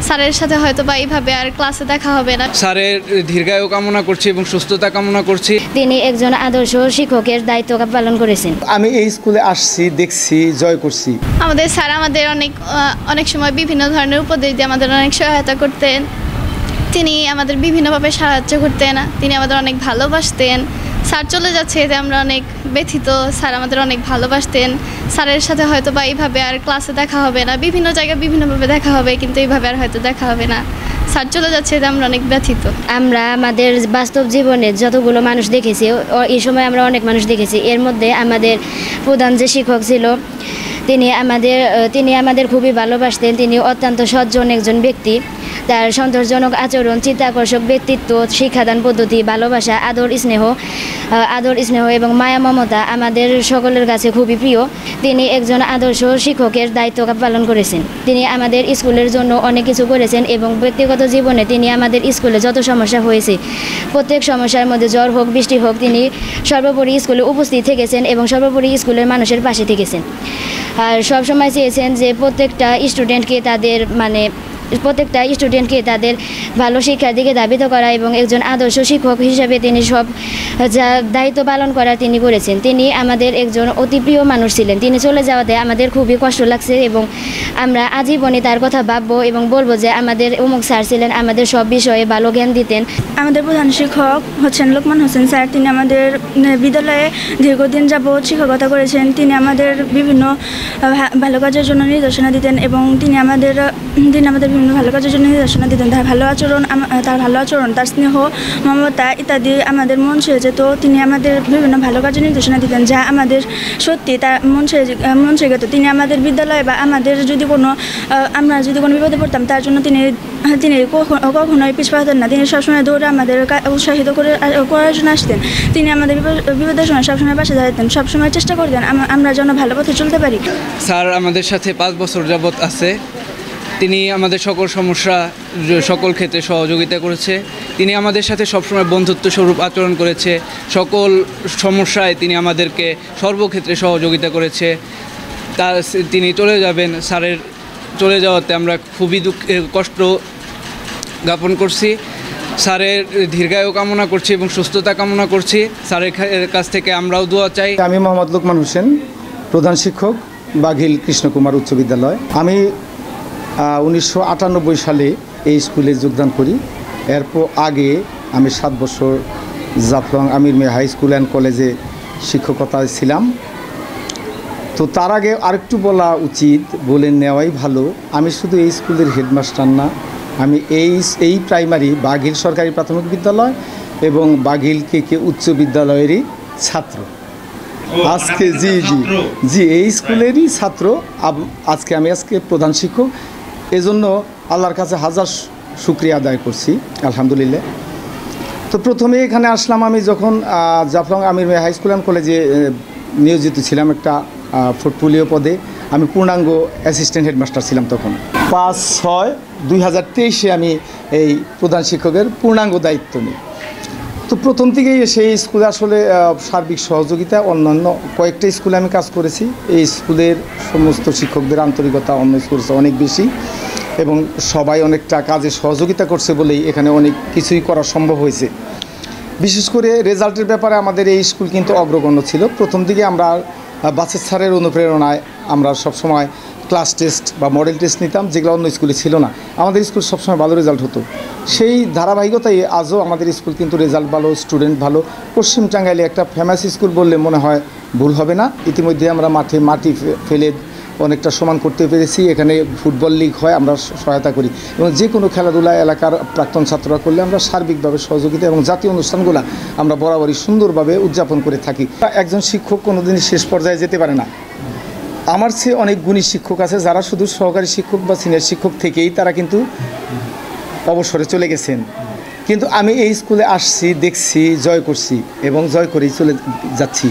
স্যারের সাথে হয়তো বা এইভাবে আর ক্লাসে দেখা হবে না। স্যারের দীর্ঘায়ু কামনা করছি এবং সুস্থতা কামনা করছি। তিনি একজন আদর্শ শিক্ষকের দায়িত্ব পালন করেছেন। আমি এই স্কুলে আসছি, দেখছি, জয় করছি। আমাদের স্যার আমাদের অনেক সময় বিভিন্ন ধরনের উপদেশ দিয়ে আমাদের অনেক সহায়তা করতেন। তিনি আমাদের বিভিন্নভাবে সাহায্য করতেন, তিনি আমাদের অনেক ভালোবাসতেন। স্যার চলে যাচ্ছে এতে আমরা অনেক ব্যথিত। স্যার আমাদের অনেক ভালোবাসতেন। স্যারের সাথে হয়তো বা এইভাবে আর ক্লাসে দেখা হবে না, বিভিন্ন জায়গায় বিভিন্নভাবে দেখা হবে, কিন্তু এইভাবে আর হয়তো দেখা হবে না। স্যার চলে যাচ্ছে এতে আমরা অনেক ব্যথিত। আমরা আমাদের বাস্তব জীবনে যতগুলো মানুষ দেখেছি, এই সময় আমরা অনেক মানুষ দেখেছি। এর মধ্যে আমাদের প্রধান যে শিক্ষক ছিল, তিনি আমাদের খুবই ভালোবাসতেন। তিনি অত্যন্ত সজ্জন একজন ব্যক্তি। তার সন্তোষজনক আচরণ, চিত্তাকর্ষক ব্যক্তিত্ব, শিক্ষাদান পদ্ধতি, ভালোবাসা, আদর স্নেহ এবং মায়া মমতা আমাদের সকলের কাছে খুবই প্রিয়। তিনি একজন আদর্শ শিক্ষকের দায়িত্ব পালন করেছেন। তিনি আমাদের স্কুলের জন্য অনেক কিছু করেছেন এবং ব্যক্তিগত জীবনে তিনি আমাদের স্কুলে যত সমস্যা হয়েছে, প্রত্যেক সমস্যার মধ্যে জ্বর হোক, বৃষ্টি হোক, তিনি সর্বোপরি স্কুলে উপস্থিত থেকেছেন এবং সর্বোপরি স্কুলের মানুষের পাশে থেকেছেন। আর সবসময় চেয়েছেন যে প্রত্যেকটা স্টুডেন্টকে তাদের ভালো শিক্ষার দিকে ধাবিত করা এবং একজন আদর্শ শিক্ষক হিসেবে তিনি সব যা দায়িত্ব পালন করার তিনি করেছেন। তিনি আমাদের একজন অতি প্রিয় মানুষ ছিলেন। তিনি চলে যাওয়াতে আমাদের খুবই কষ্ট লাগছে এবং আমরা আজীবনই তার কথা ভাববো এবং বলবো যে আমাদের অমুক স্যার ছিলেন, আমাদের সব বিষয়ে ভালো জ্ঞান দিতেন। আমাদের প্রধান শিক্ষক হচ্ছেন লোকমান হোসেন স্যার। তিনি আমাদের বিদ্যালয়ে দীর্ঘদিন যাবৎ শিক্ষকতা করেছেন। তিনি আমাদের বিভিন্ন ভালো কাজের জন্য নির্দেশনা দিতেন এবং তিনি আমাদের বিভিন্ন ভালো কাজের জন্য নির্দেশনা দিতেন। তার ভালো আচরণ, তার স্নেহ, মমতা ইত্যাদি আমাদের মন ছুঁয়ে যেত। তিনি আমাদের বিভিন্ন ভালো কাজের নির্দেশনা দিতেন, যা আমাদের সত্যি তার মন ছুঁয়ে যেত। তিনি আমাদের বিদ্যালয়ে বা আমরা যদি কোনো বিপদে পড়তাম, তার জন্য তিনি কখনোই পিছপা হতেন না। তিনি সবসময় দৌড়ে আমাদের উৎসাহিত করার জন্য আসতেন। তিনি আমাদের বিপদের সময় সবসময় পাশে দাঁড়াতেন, সবসময় চেষ্টা করতেন আমরা যেন ভালো পথে চলতে পারি। স্যার আমাদের সাথে 5 বছর যাবৎ আছে। তিনি আমাদের সকল ক্ষেত্রে সহযোগিতা করেছে। তিনি আমাদের সাথে সবসময় বন্ধুত্ব স্বরূপ আচরণ করেছে। সকল সমস্যায় তিনি আমাদেরকে সর্বক্ষেত্রে সহযোগিতা করেছে। তিনি চলে যাবেন। স্যারের চলে যাওয়াতে আমরা খুবই কষ্ট জ্ঞাপন করছি। স্যারের দীর্ঘায়ু কামনা করছি এবং সুস্থতা কামনা করছি। স্যারের কাছ থেকে আমরাও দোয়া চাই। আমি মোহাম্মদ লোকমান হোসেন, প্রধান শিক্ষক, বাঘিল কৃষ্ণকুমার উচ্চ বিদ্যালয়। আমি 1998 সালে এই স্কুলে যোগদান করি। এরপর আগে আমি 7 বছর জাফলং আমির মিয়া হাই স্কুল অ্যান্ড কলেজে শিক্ষকতায় ছিলাম। তো তার আগে আরেকটু বলা উচিত, বলে নেওয়াই ভালো, আমি শুধু এই স্কুলের হেডমাস্টার না, আমি এই প্রাইমারি বাঘিল সরকারি প্রাথমিক বিদ্যালয় এবং বাঘিল কে উচ্চ বিদ্যালয়েরই ছাত্র। আজকে জি এই স্কুলেরই ছাত্র। আমি প্রধান শিক্ষক। এজন্য আল্লাহর কাছে হাজার শুকরিয়া আদায় করছি, আলহামদুলিল্লাহ। তো প্রথমে এখানে আসলাম আমি যখন জাফলং আমির মিয়া হাই স্কুল অ্যান্ড কলেজে নিয়োজিত ছিলাম একটা পোর্টফোলিও পদে। আমি পূর্ণাঙ্গ অ্যাসিস্ট্যান্ট হেডমাস্টার ছিলাম তখন। 5/6/2023 আমি এই প্রধান শিক্ষকের পূর্ণাঙ্গ দায়িত্ব নিই। তো প্রথম থেকেই সেই স্কুলে আসলে সার্বিক সহযোগিতা, অন্যান্য কয়েকটা স্কুলে আমি কাজ করেছি। এই স্কুলের সমস্ত শিক্ষকদের আন্তরিকতা অন্য স্কুলে অনেক বেশি এবং সবাই অনেকটা কাজে সহযোগিতা করছে বলেই এখানে অনেক কিছুই করা সম্ভব হয়েছে। বিশেষ করে রেজাল্টের ব্যাপারে আমাদের এই স্কুল কিন্তু অগ্রগণ্য ছিল। প্রথম দিকে আমরা বাসের স্যারের অনুপ্রেরণায় আমরা সবসময় ক্লাস টেস্ট বা মডেল টেস্ট নিতাম, যেগুলো অন্য স্কুলে ছিল না। আমাদের স্কুল সবসময় ভালো রেজাল্ট হতো। সেই ধারাবাহিকতায় আজও আমাদের স্কুল কিন্তু রেজাল্ট ভালো, স্টুডেন্ট ভালো। পশ্চিম টাঙ্গাইলে একটা ফেমাস স্কুল বললে মনে হয় ভুল হবে না। ইতিমধ্যে আমরা মাটি ফেলে অনেকটা সমান করতে পেরেছি। এখানে ফুটবল লিগ হয়, আমরা সহায়তা করি এবং যে কোনো খেলাধুলা এলাকার প্রাক্তন ছাত্ররা করলে আমরা সার্বিকভাবে সহযোগিতা এবং জাতীয় অনুষ্ঠানগুলো আমরা বরাবরই সুন্দরভাবে উদযাপন করে থাকি। একজন শিক্ষক কোনোদিনই শেষ পর্যায়ে যেতে পারে না। আমার চেয়ে অনেক গুণী শিক্ষক আছে যারা শুধু সহকারী শিক্ষক বা সিনিয়র শিক্ষক থেকেই তারা কিন্তু অবসরে চলে গেছেন। কিন্তু আমি এই স্কুলে আসছি, দেখছি, জয় করছি এবং জয় করেই চলে যাচ্ছি।